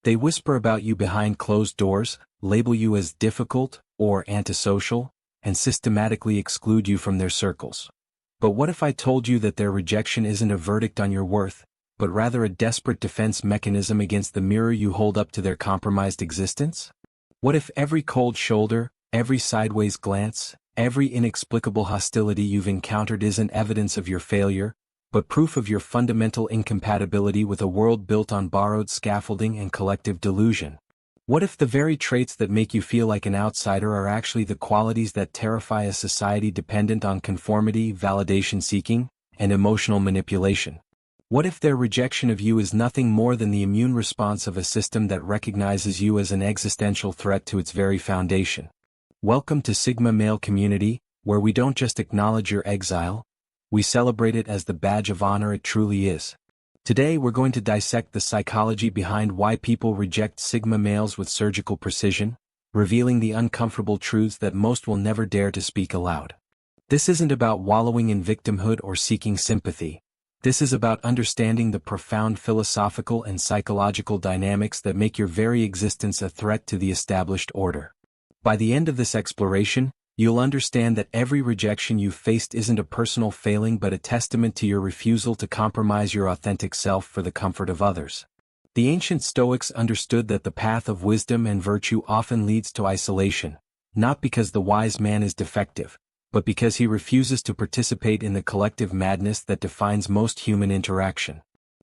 They whisper about you behind closed doors, label you as difficult or antisocial, and systematically exclude you from their circles. But what if I told you that their rejection isn't a verdict on your worth, but rather a desperate defense mechanism against the mirror you hold up to their compromised existence? What if every cold shoulder, every sideways glance, every inexplicable hostility you've encountered isn't evidence of your failure, but proof of your fundamental incompatibility with a world built on borrowed scaffolding and collective delusion? What if the very traits that make you feel like an outsider are actually the qualities that terrify a society dependent on conformity, validation-seeking, and emotional manipulation? What if their rejection of you is nothing more than the immune response of a system that recognizes you as an existential threat to its very foundation? Welcome to Sigma Male Community, where we don't just acknowledge your exile, we celebrate it as the badge of honor it truly is. Today we're going to dissect the psychology behind why people reject Sigma males with surgical precision, revealing the uncomfortable truths that most will never dare to speak aloud. This isn't about wallowing in victimhood or seeking sympathy. This is about understanding the profound philosophical and psychological dynamics that make your very existence a threat to the established order. By the end of this exploration, you'll understand that every rejection you've faced isn't a personal failing but a testament to your refusal to compromise your authentic self for the comfort of others. The ancient Stoics understood that the path of wisdom and virtue often leads to isolation, not because the wise man is defective, but because he refuses to participate in the collective madness that defines most human interaction.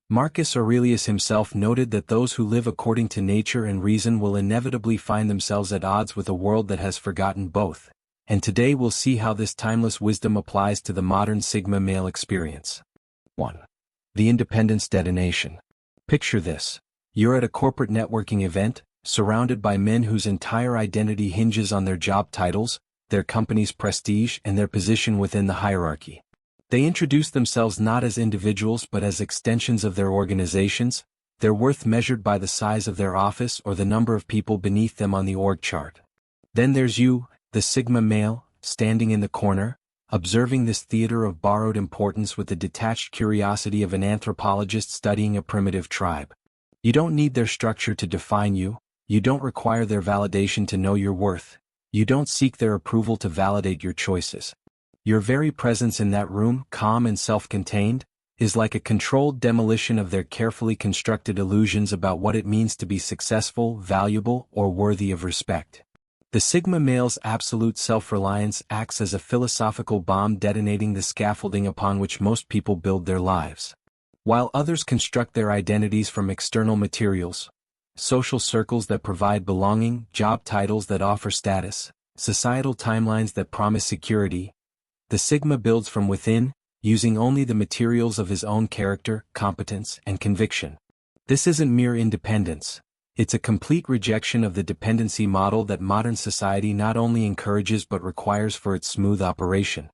Marcus Aurelius himself noted that those who live according to nature and reason will inevitably find themselves at odds with a world that has forgotten both. And today we'll see how this timeless wisdom applies to the modern Sigma male experience. 1. The Independence Detonation. Picture this. You're at a corporate networking event, surrounded by men whose entire identity hinges on their job titles, their company's prestige, and their position within the hierarchy. They introduce themselves not as individuals but as extensions of their organizations, their worth measured by the size of their office or the number of people beneath them on the org chart. Then there's you, the Sigma male, standing in the corner, observing this theater of borrowed importance with the detached curiosity of an anthropologist studying a primitive tribe. You don't need their structure to define you, you don't require their validation to know your worth, you don't seek their approval to validate your choices. Your very presence in that room, calm and self-contained, is like a controlled demolition of their carefully constructed illusions about what it means to be successful, valuable, or worthy of respect. The Sigma male's absolute self-reliance acts as a philosophical bomb detonating the scaffolding upon which most people build their lives. While others construct their identities from external materials, social circles that provide belonging, job titles that offer status, societal timelines that promise security, the Sigma builds from within, using only the materials of his own character, competence, and conviction. This isn't mere independence. It's a complete rejection of the dependency model that modern society not only encourages but requires for its smooth operation.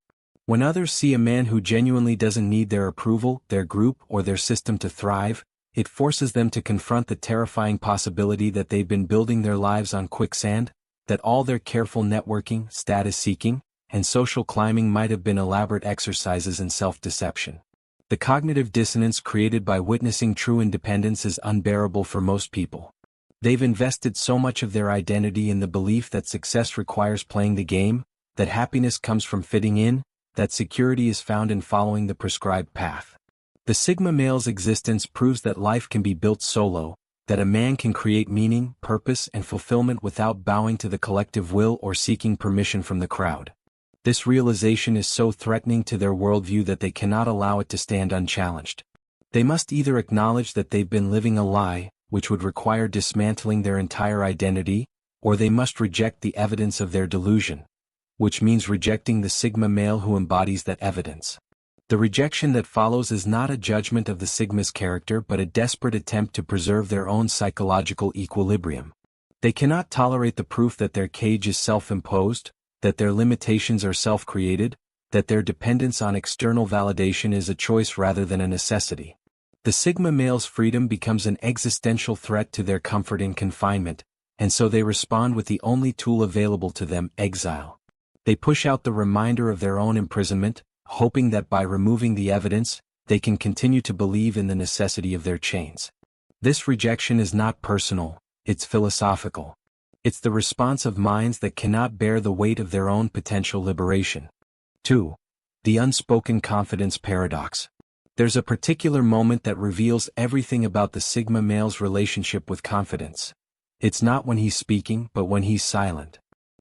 When others see a man who genuinely doesn't need their approval, their group, or their system to thrive, it forces them to confront the terrifying possibility that they've been building their lives on quicksand, that all their careful networking, status-seeking, and social climbing might have been elaborate exercises in self-deception. The cognitive dissonance created by witnessing true independence is unbearable for most people. They've invested so much of their identity in the belief that success requires playing the game, that happiness comes from fitting in, that security is found in following the prescribed path. The Sigma male's existence proves that life can be built solo, that a man can create meaning, purpose, and fulfillment without bowing to the collective will or seeking permission from the crowd. This realization is so threatening to their worldview that they cannot allow it to stand unchallenged. They must either acknowledge that they've been living a lie, which would require dismantling their entire identity, or they must reject the evidence of their delusion, which means rejecting the Sigma male who embodies that evidence. The rejection that follows is not a judgment of the Sigma's character but a desperate attempt to preserve their own psychological equilibrium. They cannot tolerate the proof that their cage is self-imposed, that their limitations are self-created, that their dependence on external validation is a choice rather than a necessity. The Sigma male's freedom becomes an existential threat to their comfort in confinement, and so they respond with the only tool available to them, exile. They push out the reminder of their own imprisonment, hoping that by removing the evidence, they can continue to believe in the necessity of their chains. This rejection is not personal, it's philosophical. It's the response of minds that cannot bear the weight of their own potential liberation. 2. The unspoken confidence paradox. There's a particular moment that reveals everything about the Sigma male's relationship with confidence. It's not when he's speaking, but when he's silent.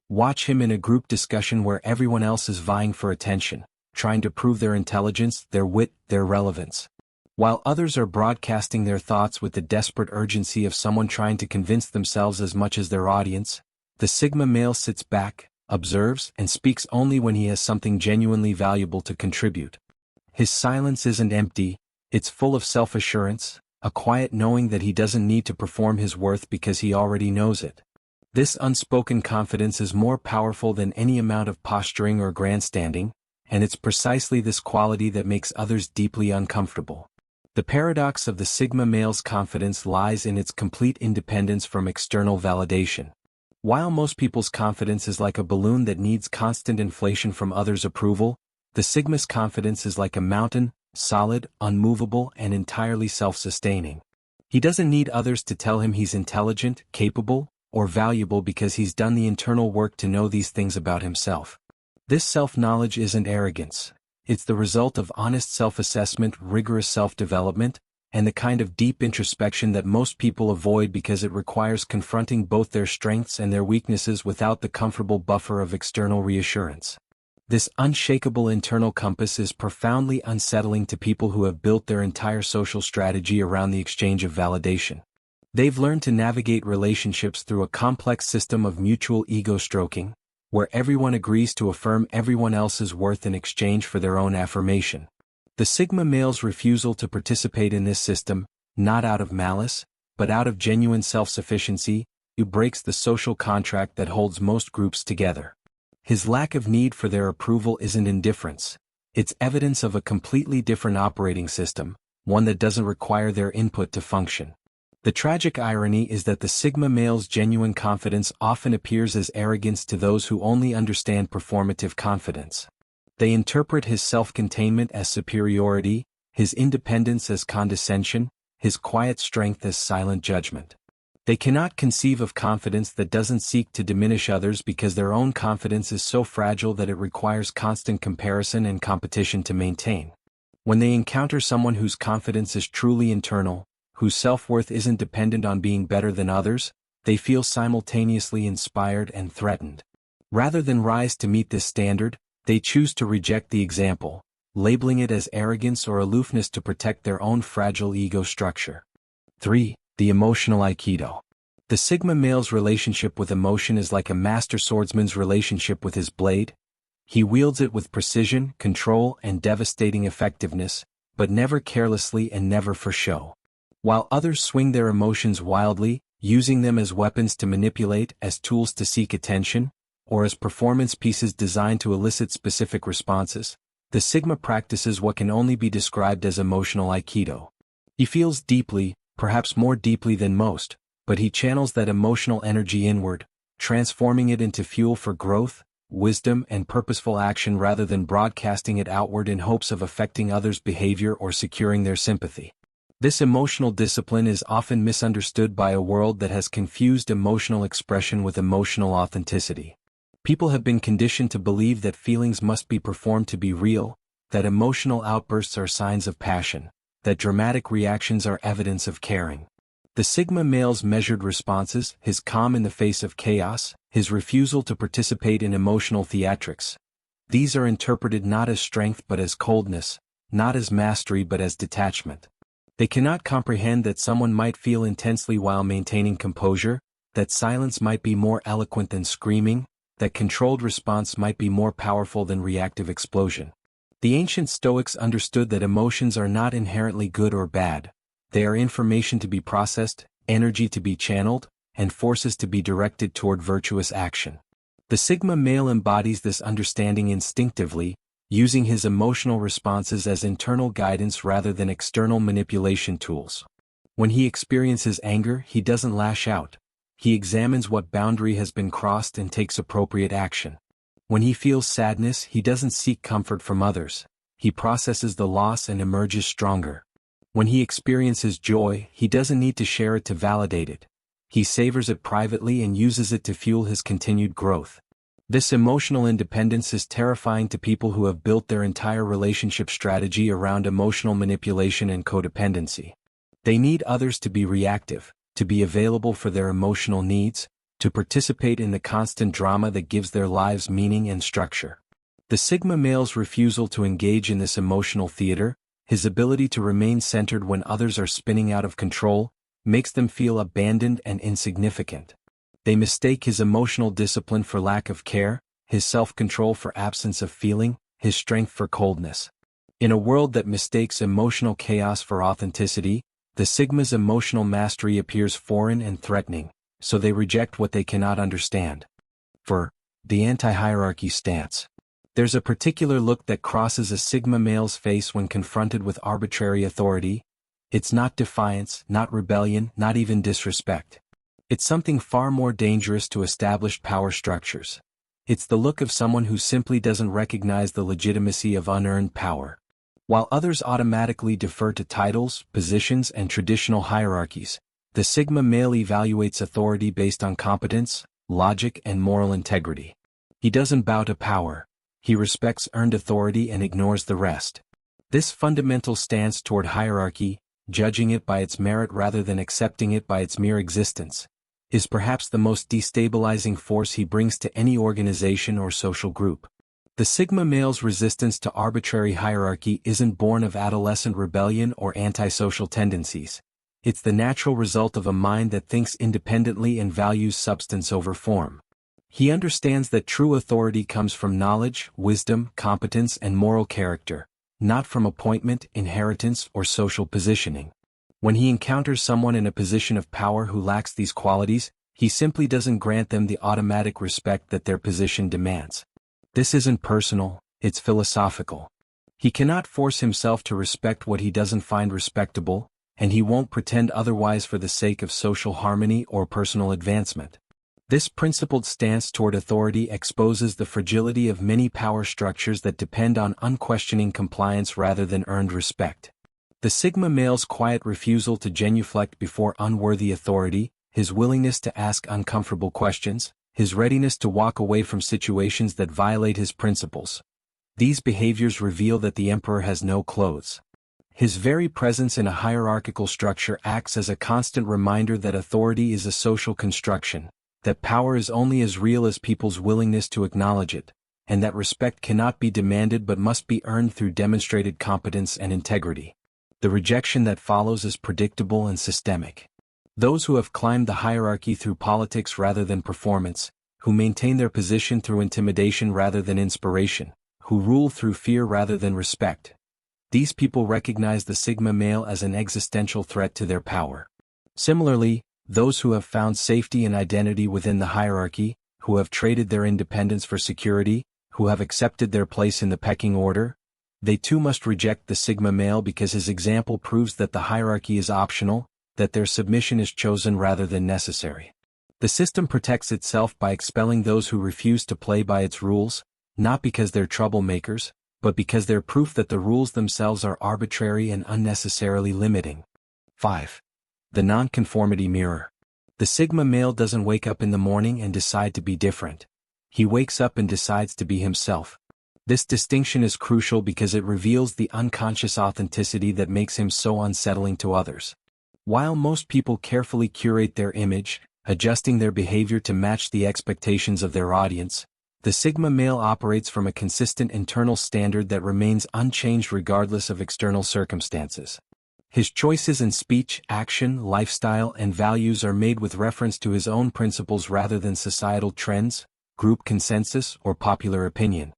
Watch him in a group discussion where everyone else is vying for attention, trying to prove their intelligence, their wit, their relevance. While others are broadcasting their thoughts with the desperate urgency of someone trying to convince themselves as much as their audience, the Sigma male sits back, observes, and speaks only when he has something genuinely valuable to contribute. His silence isn't empty, it's full of self-assurance, a quiet knowing that he doesn't need to perform his worth because he already knows it. This unspoken confidence is more powerful than any amount of posturing or grandstanding, and it's precisely this quality that makes others deeply uncomfortable. The paradox of the Sigma male's confidence lies in its complete independence from external validation. While most people's confidence is like a balloon that needs constant inflation from others' approval, the Sigma's confidence is like a mountain, solid, unmovable, and entirely self-sustaining. He doesn't need others to tell him he's intelligent, capable, or valuable because he's done the internal work to know these things about himself. This self-knowledge isn't arrogance. It's the result of honest self-assessment, rigorous self-development, and the kind of deep introspection that most people avoid because it requires confronting both their strengths and their weaknesses without the comfortable buffer of external reassurance. This unshakable internal compass is profoundly unsettling to people who have built their entire social strategy around the exchange of validation. They've learned to navigate relationships through a complex system of mutual ego stroking, where everyone agrees to affirm everyone else's worth in exchange for their own affirmation. The Sigma male's refusal to participate in this system, not out of malice, but out of genuine self-sufficiency, breaks the social contract that holds most groups together. His lack of need for their approval isn't indifference, it's evidence of a completely different operating system, one that doesn't require their input to function. The tragic irony is that the Sigma male's genuine confidence often appears as arrogance to those who only understand performative confidence. They interpret his self-containment as superiority, his independence as condescension, his quiet strength as silent judgment. They cannot conceive of confidence that doesn't seek to diminish others because their own confidence is so fragile that it requires constant comparison and competition to maintain. When they encounter someone whose confidence is truly internal, whose self-worth isn't dependent on being better than others, they feel simultaneously inspired and threatened. Rather than rise to meet this standard, they choose to reject the example, labeling it as arrogance or aloofness to protect their own fragile ego structure. 3. The Emotional Aikido. The Sigma male's relationship with emotion is like a master swordsman's relationship with his blade. He wields it with precision, control, and devastating effectiveness, but never carelessly and never for show. While others swing their emotions wildly, using them as weapons to manipulate, as tools to seek attention, or as performance pieces designed to elicit specific responses, the Sigma practices what can only be described as emotional Aikido. He feels deeply, perhaps more deeply than most, but he channels that emotional energy inward, transforming it into fuel for growth, wisdom, and purposeful action rather than broadcasting it outward in hopes of affecting others' behavior or securing their sympathy. This emotional discipline is often misunderstood by a world that has confused emotional expression with emotional authenticity. People have been conditioned to believe that feelings must be performed to be real, that emotional outbursts are signs of passion, that dramatic reactions are evidence of caring. The Sigma male's measured responses, his calm in the face of chaos, his refusal to participate in emotional theatrics, these are interpreted not as strength but as coldness, not as mastery but as detachment. They cannot comprehend that someone might feel intensely while maintaining composure, that silence might be more eloquent than screaming, that controlled response might be more powerful than reactive explosion. The ancient Stoics understood that emotions are not inherently good or bad. They are information to be processed, energy to be channeled, and forces to be directed toward virtuous action. The Sigma male embodies this understanding instinctively, using his emotional responses as internal guidance rather than external manipulation tools. When he experiences anger, he doesn't lash out. He examines what boundary has been crossed and takes appropriate action. When he feels sadness, he doesn't seek comfort from others. He processes the loss and emerges stronger. When he experiences joy, he doesn't need to share it to validate it. He savors it privately and uses it to fuel his continued growth. This emotional independence is terrifying to people who have built their entire relationship strategy around emotional manipulation and codependency. They need others to be reactive, to be available for their emotional needs, to participate in the constant drama that gives their lives meaning and structure. The Sigma male's refusal to engage in this emotional theater, his ability to remain centered when others are spinning out of control, makes them feel abandoned and insignificant. They mistake his emotional discipline for lack of care, his self-control for absence of feeling, his strength for coldness. In a world that mistakes emotional chaos for authenticity, the Sigma's emotional mastery appears foreign and threatening, so they reject what they cannot understand. For the anti-hierarchy stance. There's a particular look that crosses a Sigma male's face when confronted with arbitrary authority. It's not defiance, not rebellion, not even disrespect. It's something far more dangerous to established power structures. It's the look of someone who simply doesn't recognize the legitimacy of unearned power. While others automatically defer to titles, positions, and traditional hierarchies, the Sigma male evaluates authority based on competence, logic, and moral integrity. He doesn't bow to power. He respects earned authority and ignores the rest. This fundamental stance toward hierarchy, judging it by its merit rather than accepting it by its mere existence, is perhaps the most destabilizing force he brings to any organization or social group. The Sigma male's resistance to arbitrary hierarchy isn't born of adolescent rebellion or antisocial tendencies. It's the natural result of a mind that thinks independently and values substance over form. He understands that true authority comes from knowledge, wisdom, competence, and moral character, not from appointment, inheritance, or social positioning. When he encounters someone in a position of power who lacks these qualities, he simply doesn't grant them the automatic respect that their position demands. This isn't personal, it's philosophical. He cannot force himself to respect what he doesn't find respectable, and he won't pretend otherwise for the sake of social harmony or personal advancement. This principled stance toward authority exposes the fragility of many power structures that depend on unquestioning compliance rather than earned respect. The Sigma male's quiet refusal to genuflect before unworthy authority, his willingness to ask uncomfortable questions, his readiness to walk away from situations that violate his principles. These behaviors reveal that the emperor has no clothes. His very presence in a hierarchical structure acts as a constant reminder that authority is a social construction, that power is only as real as people's willingness to acknowledge it, and that respect cannot be demanded but must be earned through demonstrated competence and integrity. The rejection that follows is predictable and systemic. Those who have climbed the hierarchy through politics rather than performance, who maintain their position through intimidation rather than inspiration, who rule through fear rather than respect. These people recognize the Sigma male as an existential threat to their power. Similarly, those who have found safety and identity within the hierarchy, who have traded their independence for security, who have accepted their place in the pecking order, they too must reject the Sigma male because his example proves that the hierarchy is optional, that their submission is chosen rather than necessary. The system protects itself by expelling those who refuse to play by its rules, not because they're troublemakers, but because they're proof that the rules themselves are arbitrary and unnecessarily limiting. 5. The Non-Conformity Mirror. The Sigma male doesn't wake up in the morning and decide to be different. He wakes up and decides to be himself. This distinction is crucial because it reveals the unconscious authenticity that makes him so unsettling to others. While most people carefully curate their image, adjusting their behavior to match the expectations of their audience, the Sigma male operates from a consistent internal standard that remains unchanged regardless of external circumstances. His choices in speech, action, lifestyle, and values are made with reference to his own principles rather than societal trends, group consensus, or popular opinion.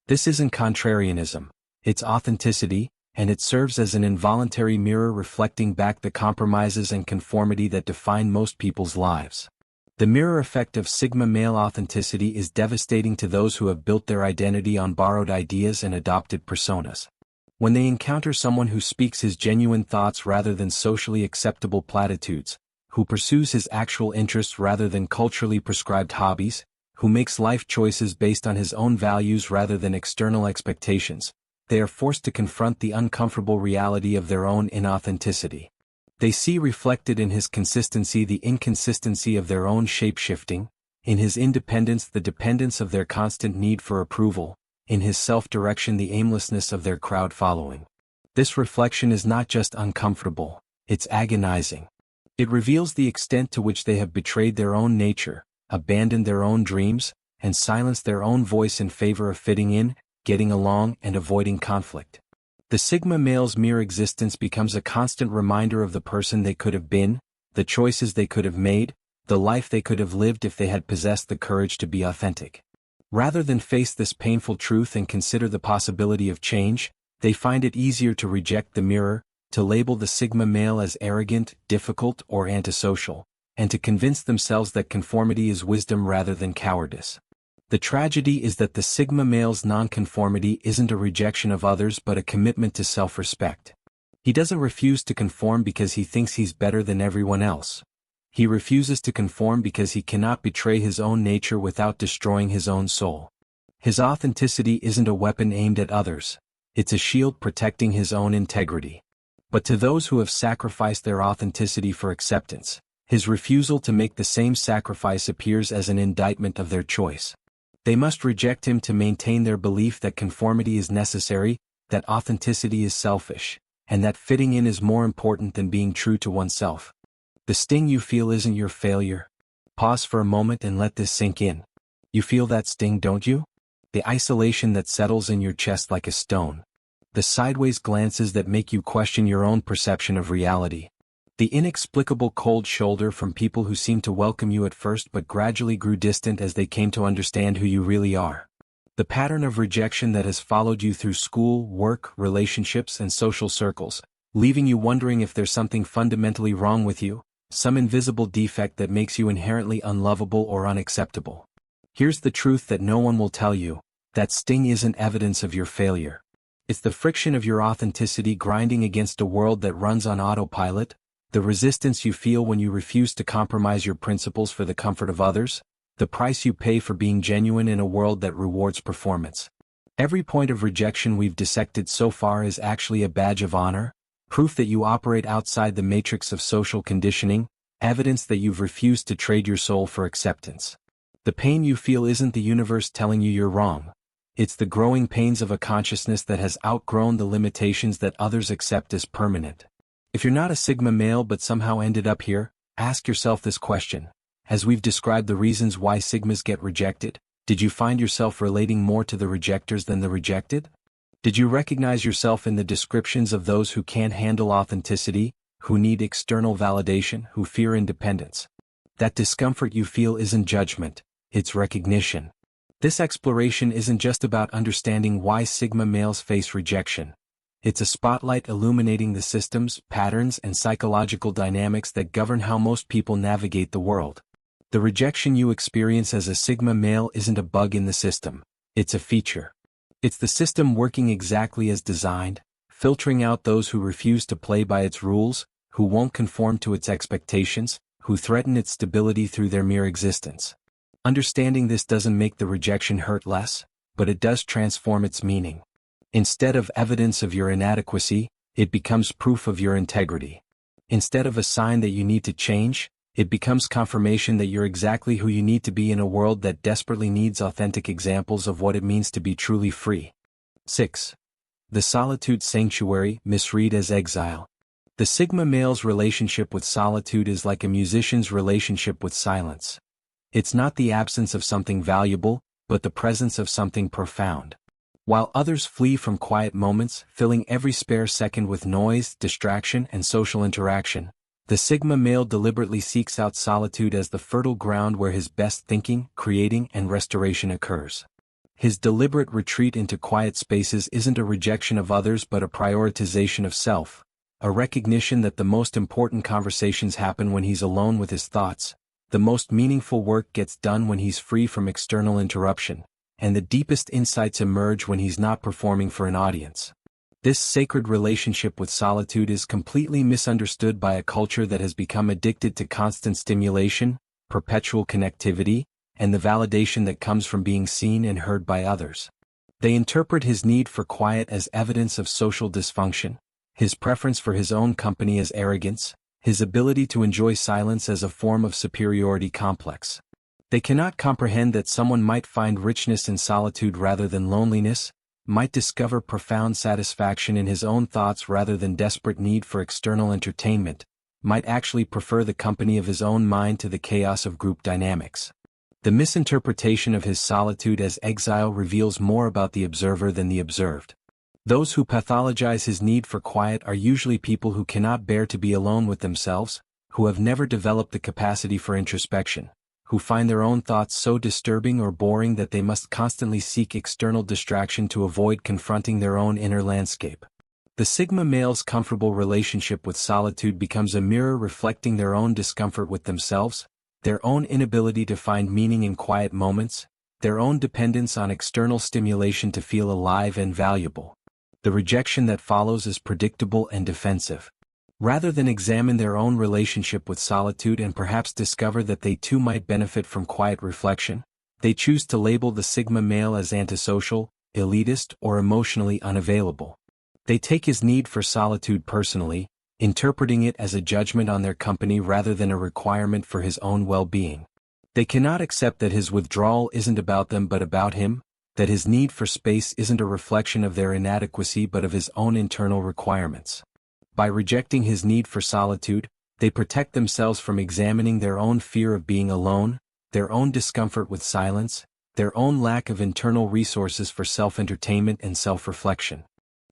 This isn't contrarianism, it's authenticity, and it serves as an involuntary mirror reflecting back the compromises and conformity that define most people's lives. The mirror effect of Sigma male authenticity is devastating to those who have built their identity on borrowed ideas and adopted personas. When they encounter someone who speaks his genuine thoughts rather than socially acceptable platitudes, who pursues his actual interests rather than culturally prescribed hobbies, who makes life choices based on his own values rather than external expectations, they are forced to confront the uncomfortable reality of their own inauthenticity. They see reflected in his consistency the inconsistency of their own shape-shifting, in his independence the dependence of their constant need for approval, in his self-direction the aimlessness of their crowd following. This reflection is not just uncomfortable, it's agonizing. It reveals the extent to which they have betrayed their own nature, abandoned their own dreams, and silenced their own voice in favor of fitting in, getting along, and avoiding conflict. The Sigma male's mere existence becomes a constant reminder of the person they could have been, the choices they could have made, the life they could have lived if they had possessed the courage to be authentic. Rather than face this painful truth and consider the possibility of change, they find it easier to reject the mirror, to label the Sigma male as arrogant, difficult, or antisocial, and to convince themselves that conformity is wisdom rather than cowardice. The tragedy is that the Sigma male's non-conformity isn't a rejection of others but a commitment to self-respect. He doesn't refuse to conform because he thinks he's better than everyone else. He refuses to conform because he cannot betray his own nature without destroying his own soul. His authenticity isn't a weapon aimed at others, it's a shield protecting his own integrity. But to those who have sacrificed their authenticity for acceptance, his refusal to make the same sacrifice appears as an indictment of their choice. They must reject him to maintain their belief that conformity is necessary, that authenticity is selfish, and that fitting in is more important than being true to oneself. The sting you feel isn't your failure. Pause for a moment and let this sink in. You feel that sting, don't you? The isolation that settles in your chest like a stone. The sideways glances that make you question your own perception of reality. The inexplicable cold shoulder from people who seemed to welcome you at first but gradually grew distant as they came to understand who you really are. The pattern of rejection that has followed you through school, work, relationships, and social circles, leaving you wondering if there's something fundamentally wrong with you, some invisible defect that makes you inherently unlovable or unacceptable. Here's the truth that no one will tell you: that sting isn't evidence of your failure. It's the friction of your authenticity grinding against a world that runs on autopilot, the resistance you feel when you refuse to compromise your principles for the comfort of others, the price you pay for being genuine in a world that rewards performance. Every point of rejection we've dissected so far is actually a badge of honor, proof that you operate outside the matrix of social conditioning, evidence that you've refused to trade your soul for acceptance. The pain you feel isn't the universe telling you you're wrong. It's the growing pains of a consciousness that has outgrown the limitations that others accept as permanent. If you're not a Sigma male but somehow ended up here, ask yourself this question. As we've described the reasons why Sigmas get rejected, did you find yourself relating more to the rejectors than the rejected? Did you recognize yourself in the descriptions of those who can't handle authenticity, who need external validation, who fear independence? That discomfort you feel isn't judgment, it's recognition. This exploration isn't just about understanding why Sigma males face rejection. It's a spotlight illuminating the systems, patterns, and psychological dynamics that govern how most people navigate the world. The rejection you experience as a Sigma male isn't a bug in the system, it's a feature. It's the system working exactly as designed, filtering out those who refuse to play by its rules, who won't conform to its expectations, who threaten its stability through their mere existence. Understanding this doesn't make the rejection hurt less, but it does transform its meaning. Instead of evidence of your inadequacy, it becomes proof of your integrity. Instead of a sign that you need to change, it becomes confirmation that you're exactly who you need to be in a world that desperately needs authentic examples of what it means to be truly free. 6. The Solitude Sanctuary, Misread as Exile. The Sigma male's relationship with solitude is like a musician's relationship with silence. It's not the absence of something valuable, but the presence of something profound. While others flee from quiet moments, filling every spare second with noise, distraction, and social interaction, the Sigma male deliberately seeks out solitude as the fertile ground where his best thinking, creating, and restoration occurs. His deliberate retreat into quiet spaces isn't a rejection of others but a prioritization of self, a recognition that the most important conversations happen when he's alone with his thoughts, the most meaningful work gets done when he's free from external interruption, and the deepest insights emerge when he's not performing for an audience. This sacred relationship with solitude is completely misunderstood by a culture that has become addicted to constant stimulation, perpetual connectivity, and the validation that comes from being seen and heard by others. They interpret his need for quiet as evidence of social dysfunction, his preference for his own company as arrogance, his ability to enjoy silence as a form of superiority complex. They cannot comprehend that someone might find richness in solitude rather than loneliness, might discover profound satisfaction in his own thoughts rather than desperate need for external entertainment, might actually prefer the company of his own mind to the chaos of group dynamics. The misinterpretation of his solitude as exile reveals more about the observer than the observed. Those who pathologize his need for quiet are usually people who cannot bear to be alone with themselves, who have never developed the capacity for introspection, who find their own thoughts so disturbing or boring that they must constantly seek external distraction to avoid confronting their own inner landscape. The Sigma male's comfortable relationship with solitude becomes a mirror reflecting their own discomfort with themselves, their own inability to find meaning in quiet moments, their own dependence on external stimulation to feel alive and valuable. The rejection that follows is predictable and defensive. Rather than examine their own relationship with solitude and perhaps discover that they too might benefit from quiet reflection, they choose to label the Sigma male as antisocial, elitist, or emotionally unavailable. They take his need for solitude personally, interpreting it as a judgment on their company rather than a requirement for his own well-being. They cannot accept that his withdrawal isn't about them but about him, that his need for space isn't a reflection of their inadequacy but of his own internal requirements. By rejecting his need for solitude, they protect themselves from examining their own fear of being alone, their own discomfort with silence, their own lack of internal resources for self-entertainment and self-reflection.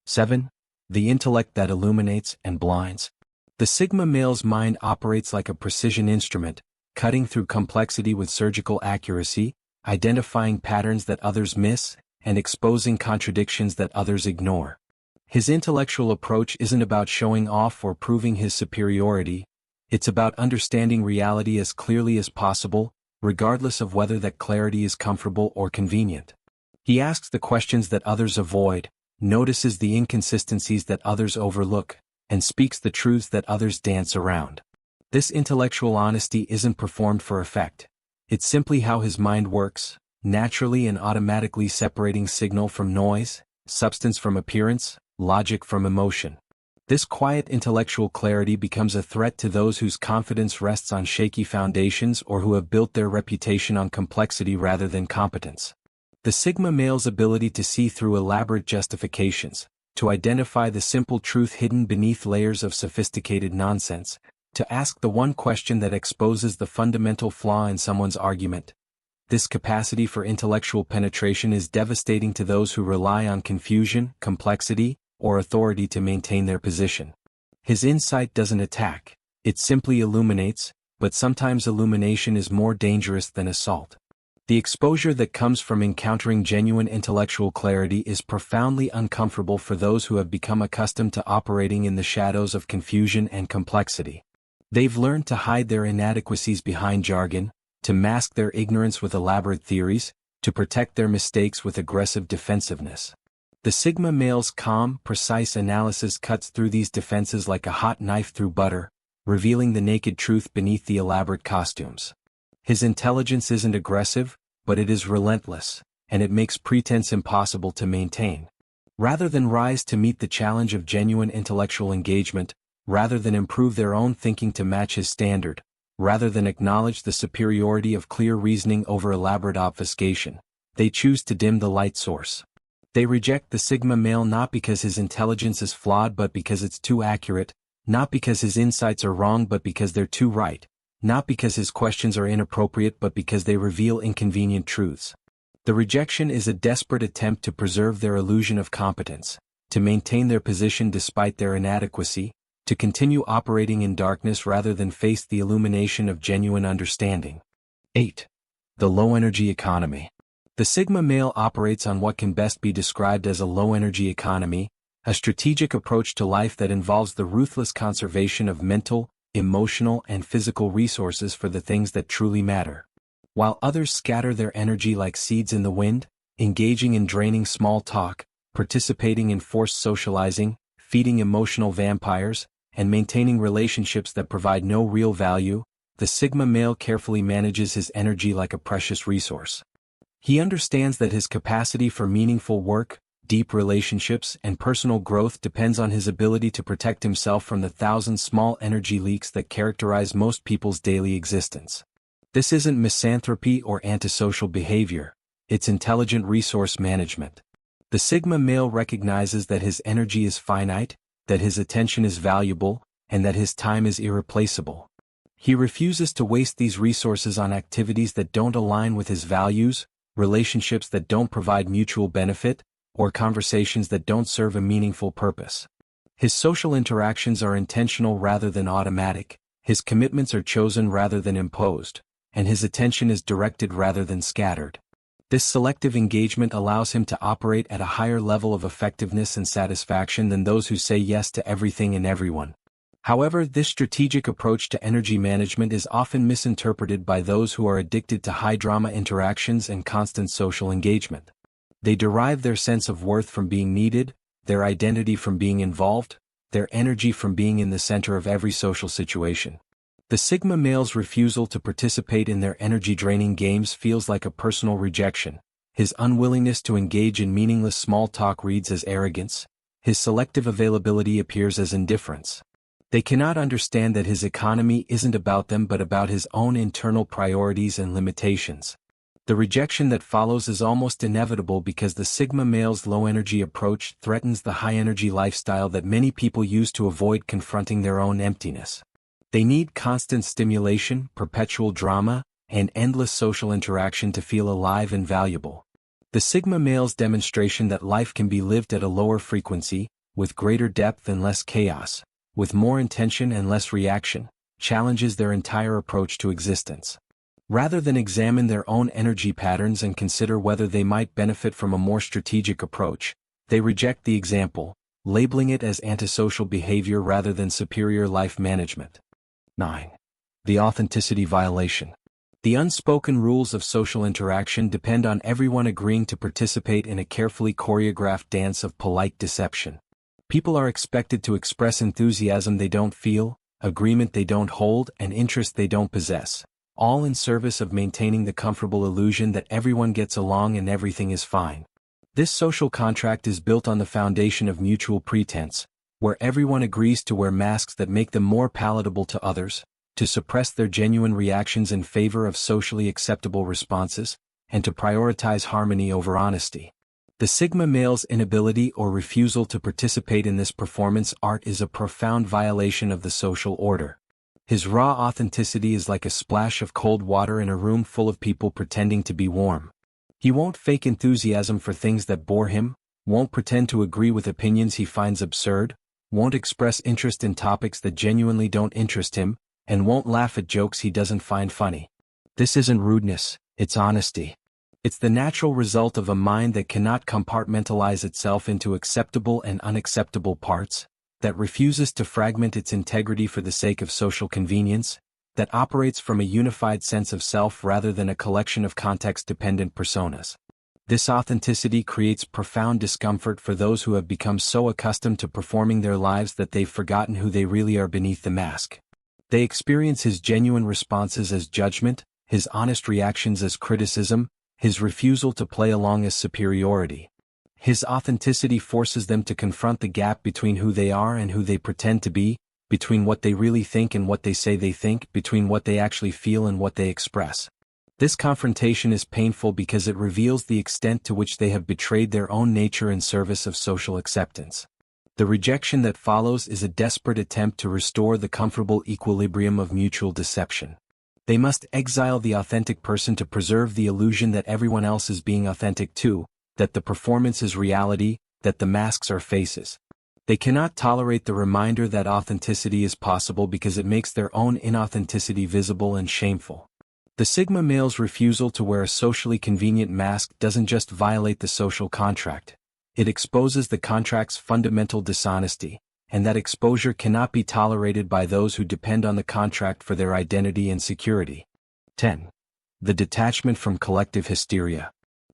7. The intellect that illuminates and blinds. The Sigma male's mind operates like a precision instrument, cutting through complexity with surgical accuracy, identifying patterns that others miss, and exposing contradictions that others ignore. His intellectual approach isn't about showing off or proving his superiority, it's about understanding reality as clearly as possible, regardless of whether that clarity is comfortable or convenient. He asks the questions that others avoid, notices the inconsistencies that others overlook, and speaks the truths that others dance around. This intellectual honesty isn't performed for effect. It's simply how his mind works, naturally and automatically separating signal from noise, substance from appearance, logic from emotion. This quiet intellectual clarity becomes a threat to those whose confidence rests on shaky foundations or who have built their reputation on complexity rather than competence. The Sigma male's ability to see through elaborate justifications, to identify the simple truth hidden beneath layers of sophisticated nonsense, to ask the one question that exposes the fundamental flaw in someone's argument. This capacity for intellectual penetration is devastating to those who rely on confusion, complexity, or authority to maintain their position. His insight doesn't attack, it simply illuminates, but sometimes illumination is more dangerous than assault. The exposure that comes from encountering genuine intellectual clarity is profoundly uncomfortable for those who have become accustomed to operating in the shadows of confusion and complexity. They've learned to hide their inadequacies behind jargon, to mask their ignorance with elaborate theories, to protect their mistakes with aggressive defensiveness. The Sigma male's calm, precise analysis cuts through these defenses like a hot knife through butter, revealing the naked truth beneath the elaborate costumes. His intelligence isn't aggressive, but it is relentless, and it makes pretense impossible to maintain. Rather than rise to meet the challenge of genuine intellectual engagement, rather than improve their own thinking to match his standard, rather than acknowledge the superiority of clear reasoning over elaborate obfuscation, they choose to dim the light source. They reject the Sigma male not because his intelligence is flawed but because it's too accurate, not because his insights are wrong but because they're too right, not because his questions are inappropriate but because they reveal inconvenient truths. The rejection is a desperate attempt to preserve their illusion of competence, to maintain their position despite their inadequacy, to continue operating in darkness rather than face the illumination of genuine understanding. 8. The low-energy economy. The Sigma male operates on what can best be described as a low-energy economy, a strategic approach to life that involves the ruthless conservation of mental, emotional, and physical resources for the things that truly matter. While others scatter their energy like seeds in the wind, engaging in draining small talk, participating in forced socializing, feeding emotional vampires, and maintaining relationships that provide no real value, the Sigma male carefully manages his energy like a precious resource. He understands that his capacity for meaningful work, deep relationships, and personal growth depends on his ability to protect himself from the thousand small energy leaks that characterize most people's daily existence. This isn't misanthropy or antisocial behavior, it's intelligent resource management. The Sigma male recognizes that his energy is finite, that his attention is valuable, and that his time is irreplaceable. He refuses to waste these resources on activities that don't align with his values, relationships that don't provide mutual benefit, or conversations that don't serve a meaningful purpose. His social interactions are intentional rather than automatic, his commitments are chosen rather than imposed, and his attention is directed rather than scattered. This selective engagement allows him to operate at a higher level of effectiveness and satisfaction than those who say yes to everything and everyone. However, this strategic approach to energy management is often misinterpreted by those who are addicted to high-drama interactions and constant social engagement. They derive their sense of worth from being needed, their identity from being involved, their energy from being in the center of every social situation. The Sigma male's refusal to participate in their energy-draining games feels like a personal rejection. His unwillingness to engage in meaningless small talk reads as arrogance. His selective availability appears as indifference. They cannot understand that his economy isn't about them but about his own internal priorities and limitations. The rejection that follows is almost inevitable because the Sigma male's low-energy approach threatens the high-energy lifestyle that many people use to avoid confronting their own emptiness. They need constant stimulation, perpetual drama, and endless social interaction to feel alive and valuable. The Sigma male's demonstration that life can be lived at a lower frequency, with greater depth and less chaos, with more intention and less reaction, challenges their entire approach to existence. Rather than examine their own energy patterns and consider whether they might benefit from a more strategic approach, they reject the example, labeling it as antisocial behavior rather than superior life management. 9. The authenticity violation. The unspoken rules of social interaction depend on everyone agreeing to participate in a carefully choreographed dance of polite deception. People are expected to express enthusiasm they don't feel, agreement they don't hold, and interest they don't possess, all in service of maintaining the comfortable illusion that everyone gets along and everything is fine. This social contract is built on the foundation of mutual pretense, where everyone agrees to wear masks that make them more palatable to others, to suppress their genuine reactions in favor of socially acceptable responses, and to prioritize harmony over honesty. The Sigma male's inability or refusal to participate in this performance art is a profound violation of the social order. His raw authenticity is like a splash of cold water in a room full of people pretending to be warm. He won't fake enthusiasm for things that bore him, won't pretend to agree with opinions he finds absurd, won't express interest in topics that genuinely don't interest him, and won't laugh at jokes he doesn't find funny. This isn't rudeness, it's honesty. It's the natural result of a mind that cannot compartmentalize itself into acceptable and unacceptable parts, that refuses to fragment its integrity for the sake of social convenience, that operates from a unified sense of self rather than a collection of context-dependent personas. This authenticity creates profound discomfort for those who have become so accustomed to performing their lives that they've forgotten who they really are beneath the mask. They experience his genuine responses as judgment, his honest reactions as criticism, his refusal to play along as superiority. His authenticity forces them to confront the gap between who they are and who they pretend to be, between what they really think and what they say they think, between what they actually feel and what they express. This confrontation is painful because it reveals the extent to which they have betrayed their own nature in service of social acceptance. The rejection that follows is a desperate attempt to restore the comfortable equilibrium of mutual deception. They must exile the authentic person to preserve the illusion that everyone else is being authentic too, that the performance is reality, that the masks are faces. They cannot tolerate the reminder that authenticity is possible because it makes their own inauthenticity visible and shameful. The Sigma male's refusal to wear a socially convenient mask doesn't just violate the social contract. It exposes the contract's fundamental dishonesty, and that exposure cannot be tolerated by those who depend on the contract for their identity and security. 10. The detachment from collective hysteria.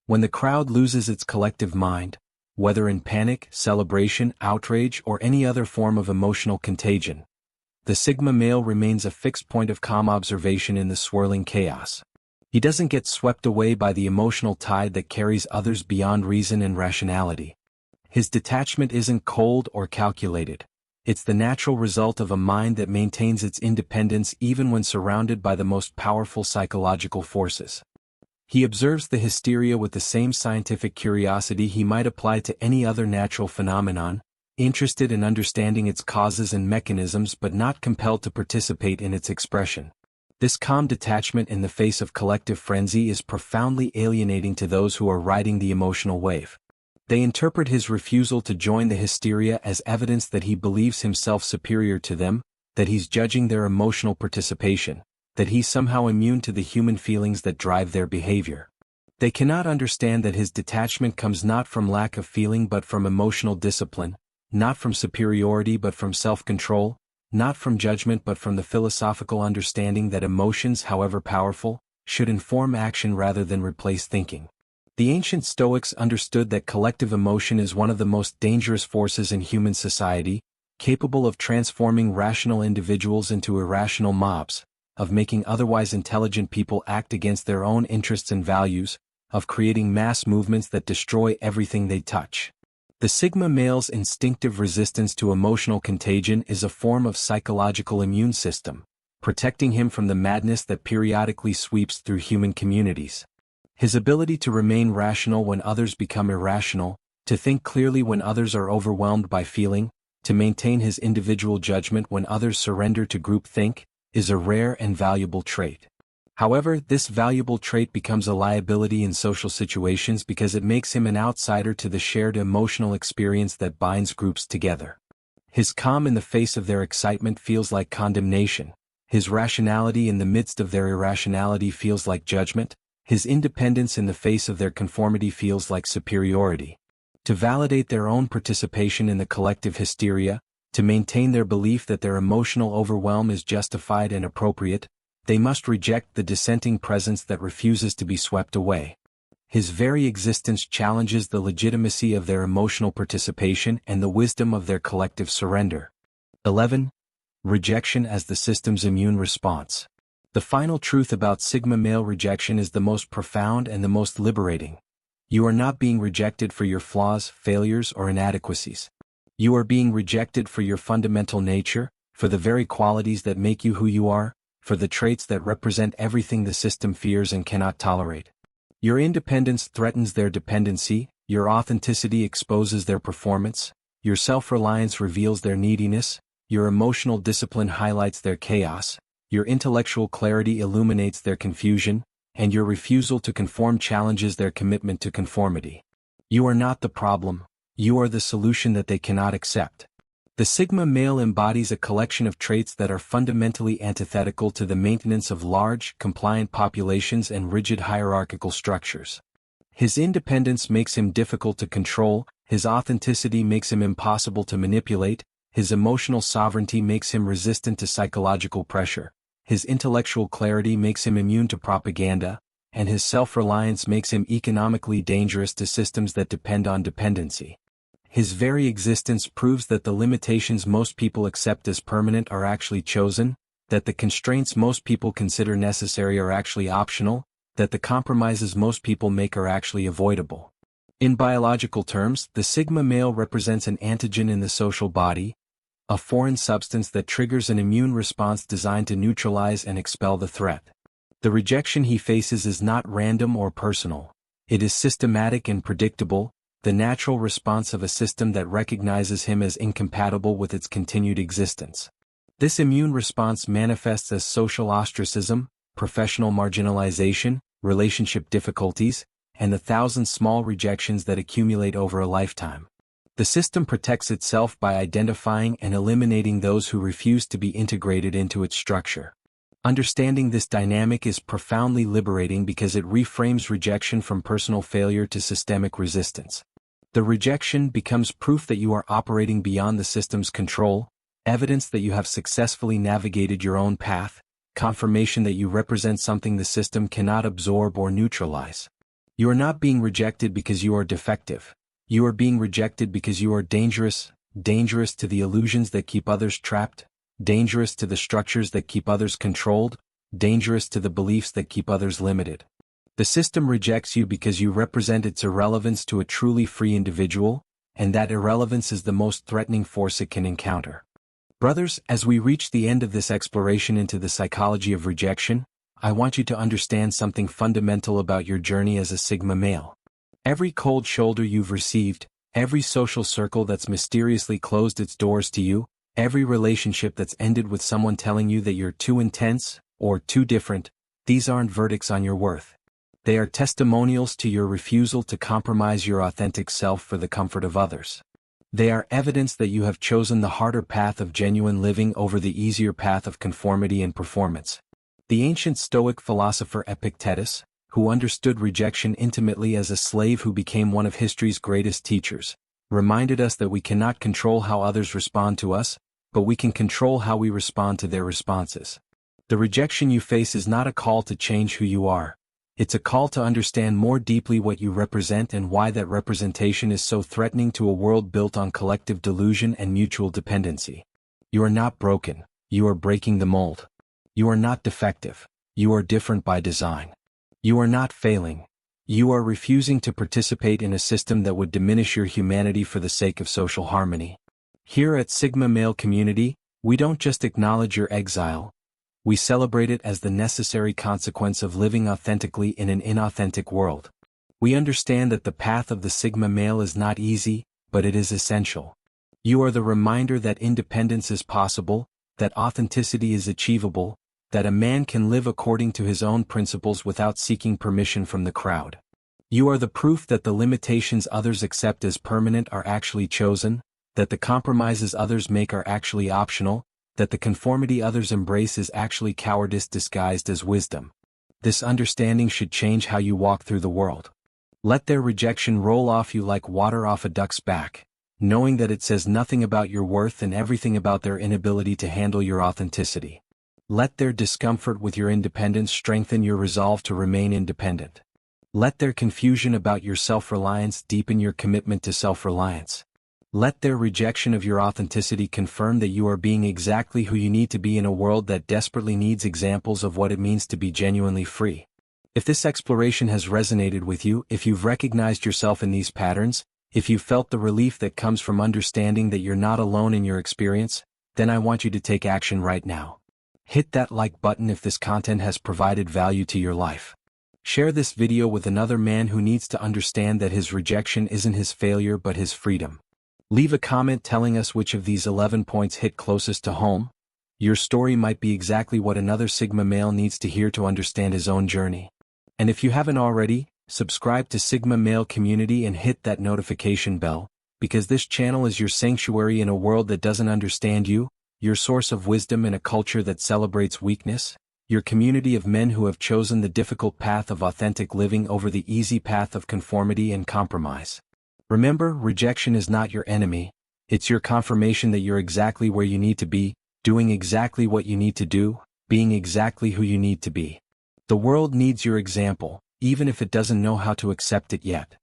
When the crowd loses its collective mind, whether in panic, celebration, outrage, or any other form of emotional contagion, the Sigma male remains a fixed point of calm observation in the swirling chaos. He doesn't get swept away by the emotional tide that carries others beyond reason and rationality. His detachment isn't cold or calculated. It's the natural result of a mind that maintains its independence even when surrounded by the most powerful psychological forces. He observes the hysteria with the same scientific curiosity he might apply to any other natural phenomenon, interested in understanding its causes and mechanisms but not compelled to participate in its expression. This calm detachment in the face of collective frenzy is profoundly alienating to those who are riding the emotional wave. They interpret his refusal to join the hysteria as evidence that he believes himself superior to them, that he's judging their emotional participation, that he's somehow immune to the human feelings that drive their behavior. They cannot understand that his detachment comes not from lack of feeling but from emotional discipline, not from superiority but from self-control, not from judgment but from the philosophical understanding that emotions, however powerful, should inform action rather than replace thinking. The ancient Stoics understood that collective emotion is one of the most dangerous forces in human society, capable of transforming rational individuals into irrational mobs, of making otherwise intelligent people act against their own interests and values, of creating mass movements that destroy everything they touch. The Sigma male's instinctive resistance to emotional contagion is a form of psychological immune system, protecting him from the madness that periodically sweeps through human communities. His ability to remain rational when others become irrational, to think clearly when others are overwhelmed by feeling, to maintain his individual judgment when others surrender to groupthink, is a rare and valuable trait. However, this valuable trait becomes a liability in social situations because it makes him an outsider to the shared emotional experience that binds groups together. His calm in the face of their excitement feels like condemnation. His rationality in the midst of their irrationality feels like judgment. His independence in the face of their conformity feels like superiority. To validate their own participation in the collective hysteria, to maintain their belief that their emotional overwhelm is justified and appropriate, they must reject the dissenting presence that refuses to be swept away. His very existence challenges the legitimacy of their emotional participation and the wisdom of their collective surrender. 11. Rejection as the system's immune response. The final truth about Sigma male rejection is the most profound and the most liberating. You are not being rejected for your flaws, failures, or inadequacies. You are being rejected for your fundamental nature, for the very qualities that make you who you are, for the traits that represent everything the system fears and cannot tolerate. Your independence threatens their dependency, your authenticity exposes their performance, your self-reliance reveals their neediness, your emotional discipline highlights their chaos, your intellectual clarity illuminates their confusion, and your refusal to conform challenges their commitment to conformity. You are not the problem, you are the solution that they cannot accept. The Sigma male embodies a collection of traits that are fundamentally antithetical to the maintenance of large, compliant populations and rigid hierarchical structures. His independence makes him difficult to control, his authenticity makes him impossible to manipulate, his emotional sovereignty makes him resistant to psychological pressure, his intellectual clarity makes him immune to propaganda, and his self-reliance makes him economically dangerous to systems that depend on dependency. His very existence proves that the limitations most people accept as permanent are actually chosen, that the constraints most people consider necessary are actually optional, that the compromises most people make are actually avoidable. In biological terms, the Sigma male represents an antigen in the social body, a foreign substance that triggers an immune response designed to neutralize and expel the threat. The rejection he faces is not random or personal. It is systematic and predictable, the natural response of a system that recognizes him as incompatible with its continued existence. This immune response manifests as social ostracism, professional marginalization, relationship difficulties, and the thousand small rejections that accumulate over a lifetime. The system protects itself by identifying and eliminating those who refuse to be integrated into its structure. Understanding this dynamic is profoundly liberating because it reframes rejection from personal failure to systemic resistance. The rejection becomes proof that you are operating beyond the system's control, evidence that you have successfully navigated your own path, confirmation that you represent something the system cannot absorb or neutralize. You are not being rejected because you are defective. You are being rejected because you are dangerous, dangerous to the illusions that keep others trapped, dangerous to the structures that keep others controlled, dangerous to the beliefs that keep others limited. The system rejects you because you represent its irrelevance to a truly free individual, and that irrelevance is the most threatening force it can encounter. Brothers, as we reach the end of this exploration into the psychology of rejection, I want you to understand something fundamental about your journey as a Sigma male. Every cold shoulder you've received, every social circle that's mysteriously closed its doors to you, every relationship that's ended with someone telling you that you're too intense, or too different, these aren't verdicts on your worth. They are testimonials to your refusal to compromise your authentic self for the comfort of others. They are evidence that you have chosen the harder path of genuine living over the easier path of conformity and performance. The ancient Stoic philosopher Epictetus, who understood rejection intimately as a slave who became one of history's greatest teachers, reminded us that we cannot control how others respond to us, but we can control how we respond to their responses. The rejection you face is not a call to change who you are. It's a call to understand more deeply what you represent and why that representation is so threatening to a world built on collective delusion and mutual dependency. You are not broken, you are breaking the mold. You are not defective, you are different by design. You are not failing, you are refusing to participate in a system that would diminish your humanity for the sake of social harmony. Here at Sigma Male Community, we don't just acknowledge your exile, we celebrate it as the necessary consequence of living authentically in an inauthentic world. We understand that the path of the Sigma male is not easy, but it is essential. You are the reminder that independence is possible, that authenticity is achievable, that a man can live according to his own principles without seeking permission from the crowd. You are the proof that the limitations others accept as permanent are actually chosen, that the compromises others make are actually optional, that the conformity others embrace is actually cowardice disguised as wisdom. This understanding should change how you walk through the world. Let their rejection roll off you like water off a duck's back, knowing that it says nothing about your worth and everything about their inability to handle your authenticity. Let their discomfort with your independence strengthen your resolve to remain independent. Let their confusion about your self-reliance deepen your commitment to self-reliance. Let their rejection of your authenticity confirm that you are being exactly who you need to be in a world that desperately needs examples of what it means to be genuinely free. If this exploration has resonated with you, if you've recognized yourself in these patterns, if you've felt the relief that comes from understanding that you're not alone in your experience, then I want you to take action right now. Hit that like button if this content has provided value to your life. Share this video with another man who needs to understand that his rejection isn't his failure but his freedom. Leave a comment telling us which of these 11 points hit closest to home. Your story might be exactly what another Sigma male needs to hear to understand his own journey. And if you haven't already, subscribe to Sigma Male Community and hit that notification bell, because this channel is your sanctuary in a world that doesn't understand you, your source of wisdom in a culture that celebrates weakness, your community of men who have chosen the difficult path of authentic living over the easy path of conformity and compromise. Remember, rejection is not your enemy, it's your confirmation that you're exactly where you need to be, doing exactly what you need to do, being exactly who you need to be. The world needs your example, even if it doesn't know how to accept it yet.